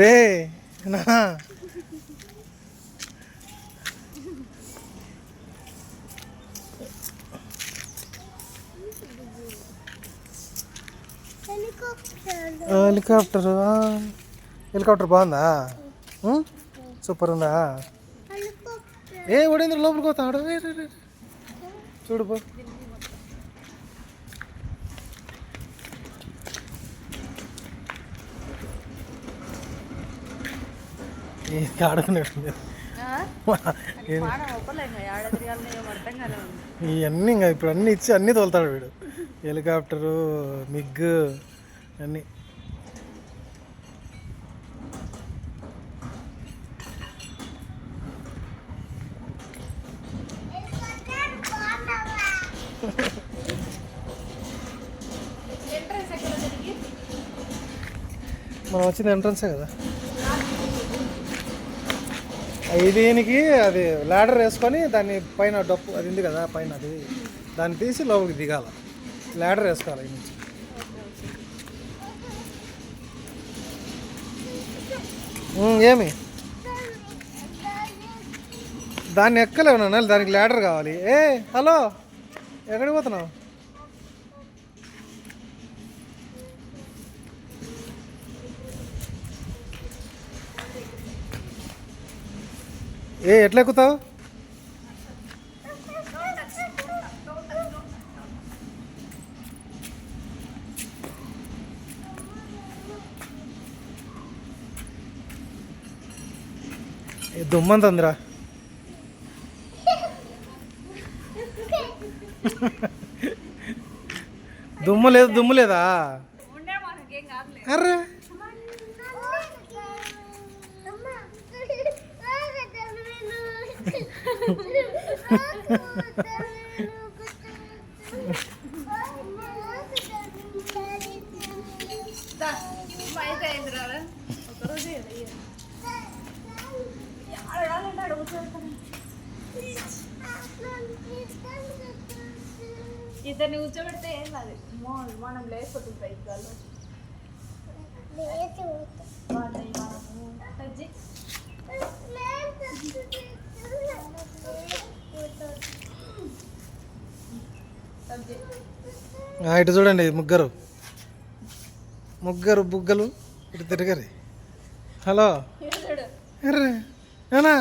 రే నా helicopter helicopter బాగుందా? Super ఉందా? ఏ ఒడేంద్ర లోపలికి పోతాడు. చూడు పో. ఆడుకునేట్టు ఇవన్నీ ఇంకా ఇప్పుడు అన్నీ ఇచ్చి అన్నీ తోలుతాడు వీడు. హెలికాప్టరు, మిగ్గు అన్నీ. మనం వచ్చింది ఎంట్రన్సే కదా. దీనికి అది ల్యాడర్ వేసుకొని దాన్ని పైన డప్పు అది ఉంది కదా పైన, అది దాన్ని తీసి లోపలికి దిగాల. ల్యాడర్ వేసుకోవాలి ఈ నుంచి. ఏమి దాన్ని ఎక్కలేవు నాన్న, దానికి ల్యాడర్ కావాలి. హలో ఎక్కడికి పోతున్నావు? ఎట్లా ఎక్కుతావు? దుమ్మంతందిరా. దుమ్ము లేదా? అర్రే ఇతన్ని కూర్చోబెడితే ఏం కాదు, మనం లేకపోతుంది పైకి. ఇటు చూడండి, ముగ్గురు బుగ్గలు ఇటు తిరగరు. హలో అన్నా